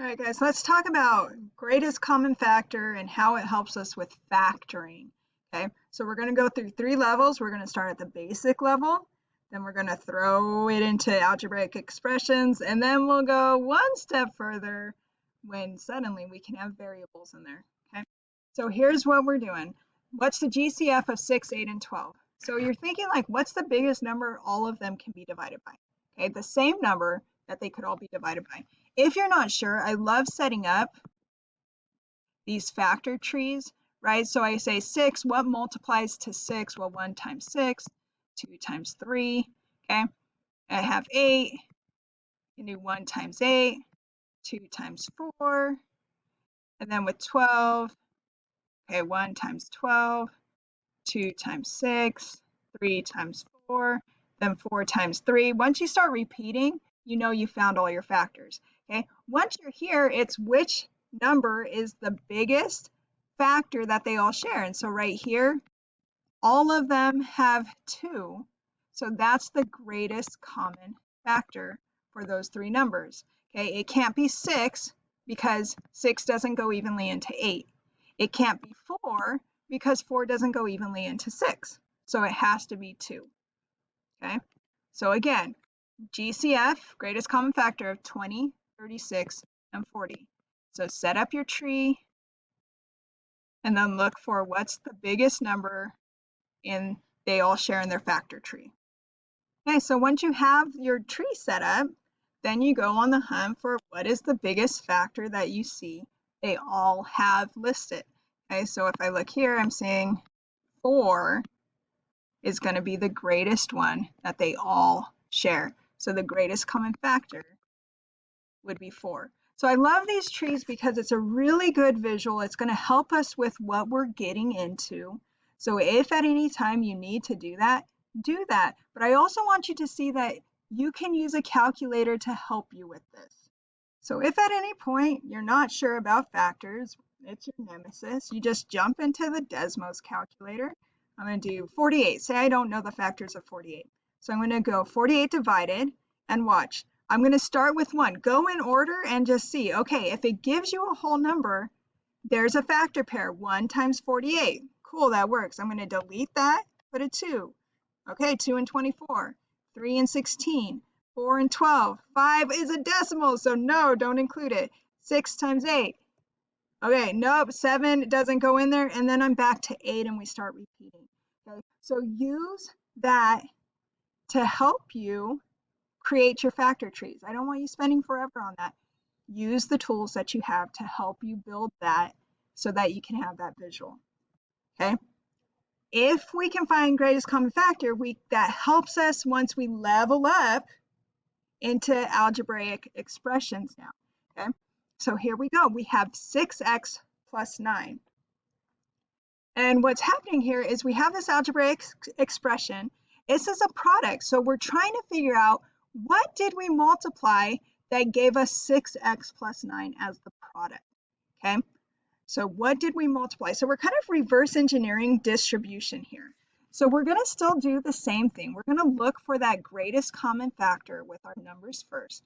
All right, guys, let's talk about greatest common factor and how it helps us with factoring. Okay, so we're going to go through 3 levels. We're going to start at the basic level, then we're going to throw it into algebraic expressions, and then we'll go one step further when suddenly we can have variables in there. Okay, so here's what we're doing. What's the GCF of 6, 8, and 12? So you're thinking like, what's the biggest number all of them can be divided by? Okay, the same number that they could all be divided by. If you're not sure, I love setting up these factor trees, right? So I say 6, what multiplies to 6? Well, 1 times 6, 2 times 3, okay? I have 8, you do 1 times 8, 2 times 4, and then with 12, okay, 1 times 12, 2 times 6, 3 times 4, then 4 times 3. Once you start repeating, you know you found all your factors. Okay, once you're here, it's which number is the biggest factor that they all share. And so right here, all of them have 2. So that's the greatest common factor for those 3 numbers. Okay, it can't be 6 because 6 doesn't go evenly into 8. It can't be 4 because 4 doesn't go evenly into 6. So it has to be 2. Okay, so again, GCF, greatest common factor of 20, 36, and 40. So set up your tree and then look for what's the biggest number they all share in their factor tree. Okay, so once you have your tree set up, then you go on the hunt for what is the biggest factor that you see they all have listed. Okay, so if I look here, I'm saying 4 is going to be the greatest one that they all share. So the greatest common factor would be 4. So I love these trees because it's a really good visual. It's going to help us with what we're getting into. So if at any time you need to do that, do that. But I also want you to see that you can use a calculator to help you with this. So if at any point you're not sure about factors, it's your nemesis, you just jump into the Desmos calculator. I'm going to do 48. Say I don't know the factors of 48. So I'm going to go 48 divided and watch. I'm going to start with 1. Go in order and just see, okay, if it gives you a whole number, there's a factor pair, 1 times 48. Cool, that works. I'm going to delete that, put a 2. Okay, 2 and 24, 3 and 16, 4 and 12. 5 is a decimal, so no, don't include it. 6 times 8. Okay, nope, 7 doesn't go in there, and then I'm back to 8 and we start repeating. Okay, so use that to help you create your factor trees. I don't want you spending forever on that. Use the tools that you have to help you build that so that you can have that visual. Okay? If we can find greatest common factor, that helps us once we level up into algebraic expressions now. Okay? So here we go. We have 6x plus 9. And what's happening here is we have this algebraic expression. This is a product. So we're trying to figure out what did we multiply that gave us 6x plus 9 as the product. Okay, so what did we multiply? So we're kind of reverse engineering distribution here. So we're going to still do the same thing. We're going to look for that greatest common factor with our numbers first.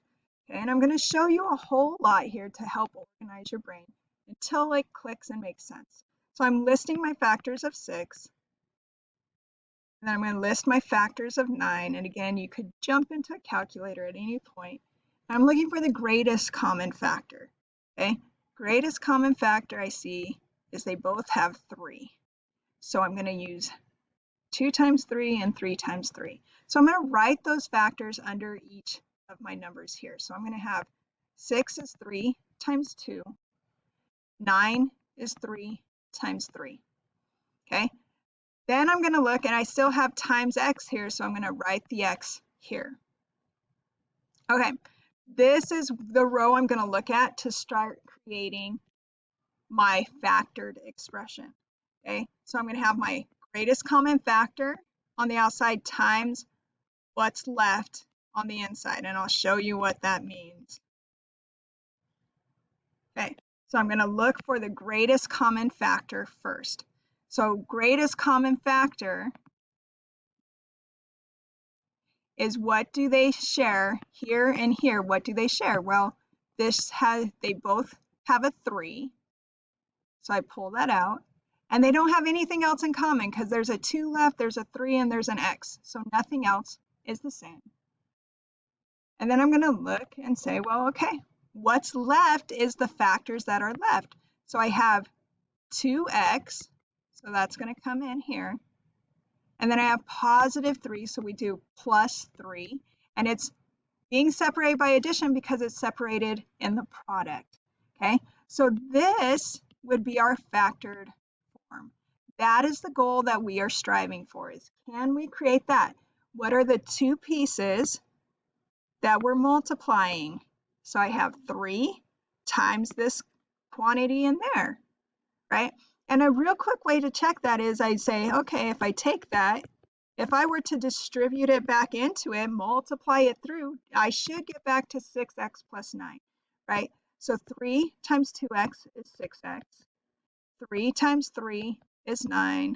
Okay, and I'm going to show you a whole lot here to help organize your brain until it clicks and makes sense. So I'm listing my factors of 6. And then I'm going to list my factors of 9. And again, you could jump into a calculator at any point. And I'm looking for the greatest common factor. Okay, greatest common factor I see is they both have 3. So I'm going to use 2 times 3 and 3 times 3. So I'm going to write those factors under each of my numbers here. So I'm going to have 6 is 3 times 2. 9 is 3 times 3. Okay, then I'm going to look, and I still have times x here, so I'm going to write the x here. Okay, this is the row I'm going to look at to start creating my factored expression. Okay, so I'm going to have my greatest common factor on the outside times what's left on the inside, and I'll show you what that means. Okay, so I'm going to look for the greatest common factor first. So greatest common factor is what do they share here and here? What do they share? Well, they both have a 3. So I pull that out. And they don't have anything else in common because there's a 2 left, there's a 3, and there's an x. So nothing else is the same. And then I'm going to look and say, well, okay, what's left is the factors that are left. So I have 2x, so that's going to come in here. And then I have positive 3, so we do plus 3. And it's being separated by addition because it's separated in the product. Okay, so this would be our factored form. That is the goal that we are striving for, is can we create that? What are the two pieces that we're multiplying? So I have 3 times this quantity in there, right? And a real quick way to check that is I'd say, okay, if I take that, if I were to distribute it back into it, multiply it through, I should get back to 6x plus 9, right? So 3 times 2x is 6x. 3 times 3 is 9.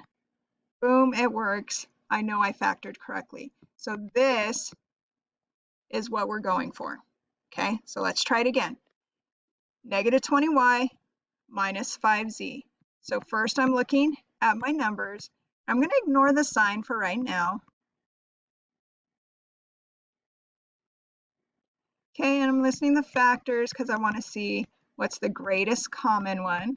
Boom, it works. I know I factored correctly. So this is what we're going for. Okay, so let's try it again. Negative 20y minus 5z. So first I'm looking at my numbers. I'm going to ignore the sign for right now. Okay, and I'm listing the factors because I want to see what's the greatest common one. And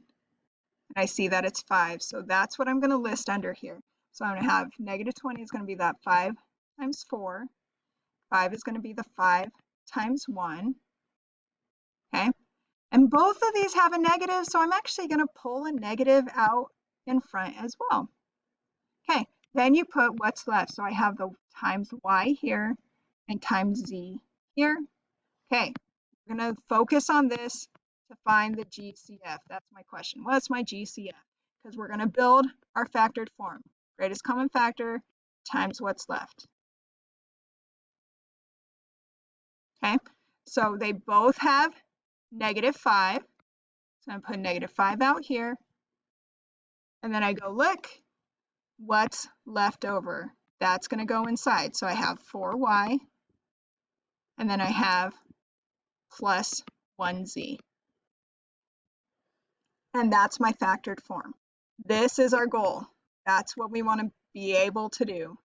I see that it's 5. So that's what I'm going to list under here. So I'm going to have negative 20 is going to be that 5 times 4. 5 is going to be the 5 times 1. Okay, and both of these have a negative, so I'm actually going to pull a negative out in front as well. Okay, then you put what's left. So I have the times y here and times z here. Okay, we're going to focus on this to find the GCF. That's my question. What's my GCF? Because we're going to build our factored form. Greatest common factor times what's left. Okay, so they both have negative 5. So I'm putting negative 5 out here. And then I go, look, what's left over? That's going to go inside. So I have 4y. And then I have plus 1z. And that's my factored form. This is our goal. That's what we want to be able to do.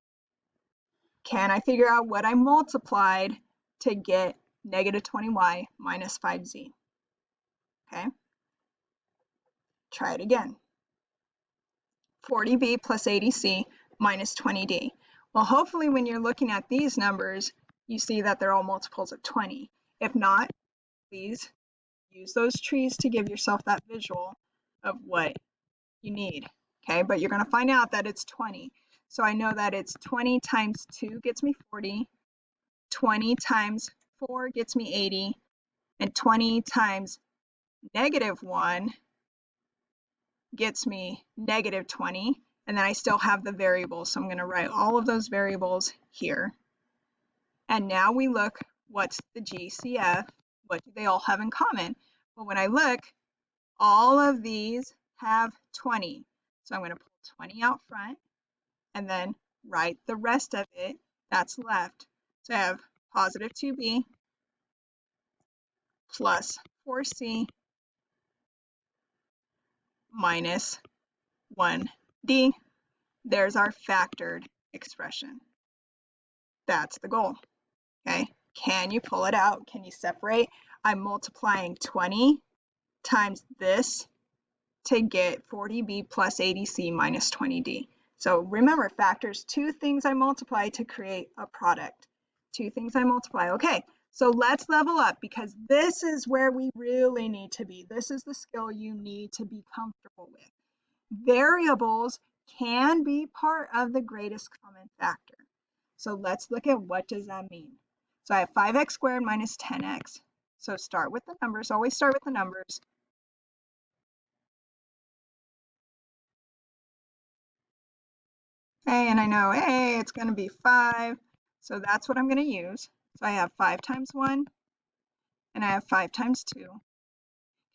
Can I figure out what I multiplied to get negative 20y minus 5z? Okay. Try it again. 40b plus 80c minus 20d. Well, hopefully when you're looking at these numbers, you see that they're all multiples of 20. If not, please use those trees to give yourself that visual of what you need. Okay, but you're going to find out that it's 20. So I know that it's 20 times 2 gets me 40, 20 times 4 gets me 80, and 20 times negative 1 gets me negative 20, and then I still have the variables. So I'm going to write all of those variables here. And now we look, what's the GCF? What do they all have in common? Well, when I look, all of these have 20. So I'm going to pull 20 out front and then write the rest of it that's left. So I have positive 2b plus 4c minus 1d. There's our factored expression. That's the goal. Okay, can you pull it out? Can you separate? I'm multiplying 20 times this to get 40b plus 80c minus 20d. So remember, factors, 2 things I multiply to create a product. 2 things I multiply. Okay, so let's level up because this is where we really need to be. This is the skill you need to be comfortable with. Variables can be part of the greatest common factor. So let's look at what does that mean. So I have 5x squared minus 10x. So start with the numbers. Always start with the numbers. Okay, and I know, hey, it's going to be 5. So that's what I'm going to use. So I have 5 times 1, and I have 5 times 2.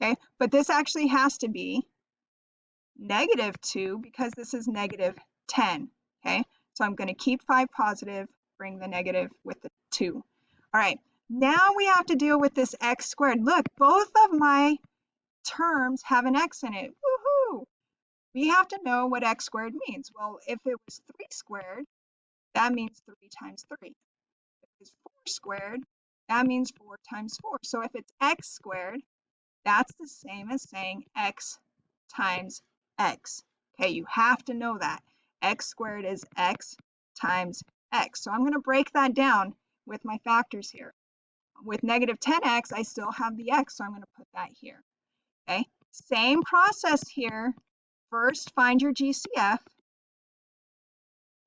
Okay, but this actually has to be negative 2 because this is negative 10. Okay, so I'm going to keep 5 positive, bring the negative with the 2. All right, Now we have to deal with this x squared. Look, both of my terms have an x in it. Woohoo! We have to know what x squared means. Well, if it was 3 squared, that means 3 times 3. If it's 4 squared, that means 4 times 4. So if it's x squared, that's the same as saying x times x. Okay, you have to know that. X squared is x times x. So I'm going to break that down with my factors here. With negative 10x, I still have the x, so I'm going to put that here. Okay, same process here. First, find your GCF,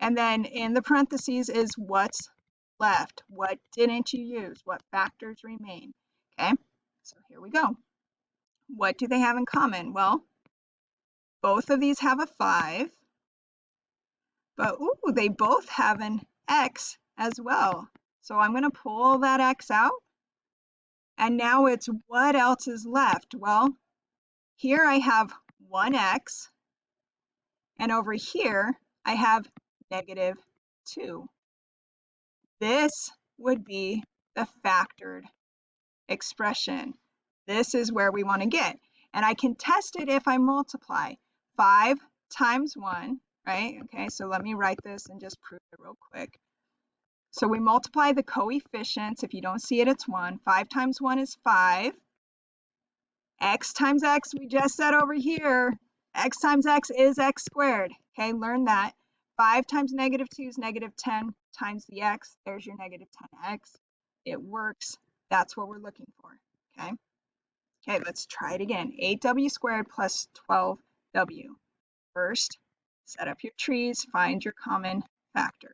and then in the parentheses is what's left. What didn't you use? What factors remain? Okay, so here we go. What do they have in common? Well, both of these have a 5, but ooh, they both have an x as well. So I'm going to pull that x out, and now it's what else is left? Well, here I have 1x, and over here I have negative 2. This would be the factored expression. This is where we want to get. And I can test it if I multiply 5 times 1, right? Okay, so let me write this and just prove it real quick. So we multiply the coefficients. If you don't see it, it's 1. 5 times 1 is 5. X times x, we just said over here, x times x is x squared. Okay, learn that. 5 times negative 2 is negative 10 times the x. There's your negative 10x. It works. That's what we're looking for. Okay. Okay, let's try it again. 8w squared plus 12w. First, set up your trees, find your common factor.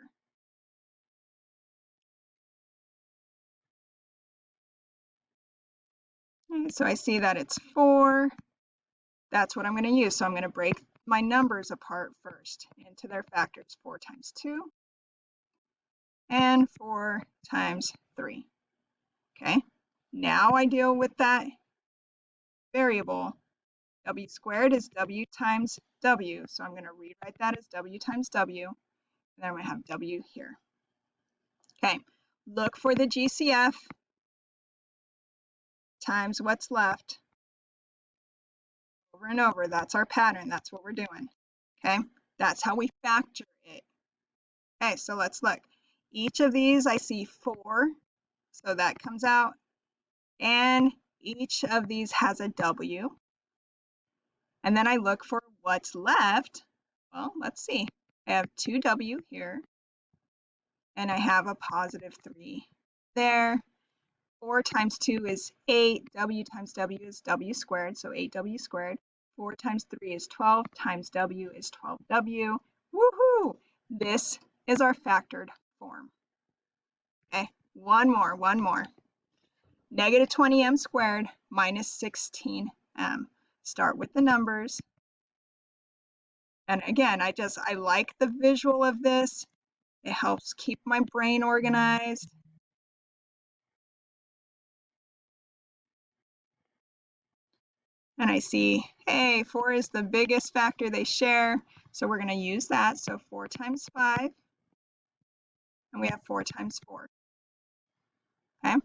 Okay, so I see that it's 4. That's what I'm going to use. So I'm going to break my numbers apart first into their factors. 4 times 2 and 4 times 3. Okay, now I deal with that variable. W squared is w times w. So I'm going to rewrite that as w times w. And then I'm going to have w here. Okay, look for the GCF times what's left. Over and over, that's our pattern. That's what we're doing. Okay, that's how we factor it. Okay, so let's look. Each of these I see 4, so that comes out. And each of these has a w. And then I look for what's left. Well, let's see. I have 2w here, and I have a positive 3 there. 4 times 2 is 8. W times w is w squared, so 8w squared. 4 times 3 is 12, times w is 12w. Woohoo! This is our factored form. Okay, one more. Negative 20m squared minus 16m. Start with the numbers. And again, I like the visual of this. It helps keep my brain organized. And I see, hey, 4 is the biggest factor they share, so we're going to use that. So 4 times 5, and we have 4 times 4. Okay.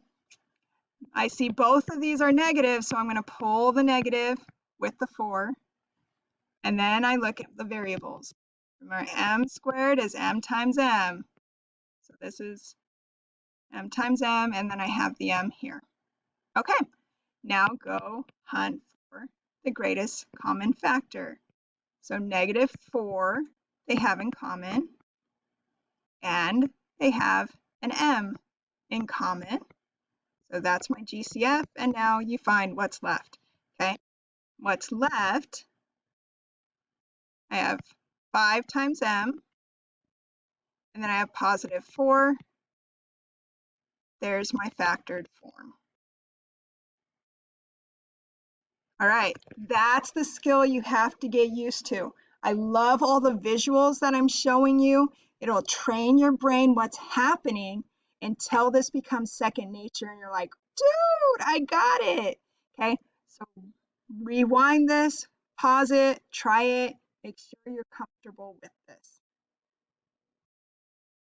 I see both of these are negative, so I'm going to pull the negative with the 4. And then I look at the variables. Remember, m squared is m times m. So this is m times m, and then I have the m here. Okay, now go hunt for the greatest common factor. So negative 4 they have in common, and they have an m in common. So that's my GCF, and now you find what's left. Okay, what's left, I have 5 times m, and then I have positive 4. There's my factored form. All right, that's the skill you have to get used to. I love all the visuals that I'm showing you. It'll train your brain what's happening until this becomes second nature and you're like, dude, I got it. Okay, so rewind this, pause it, try it, make sure you're comfortable with this.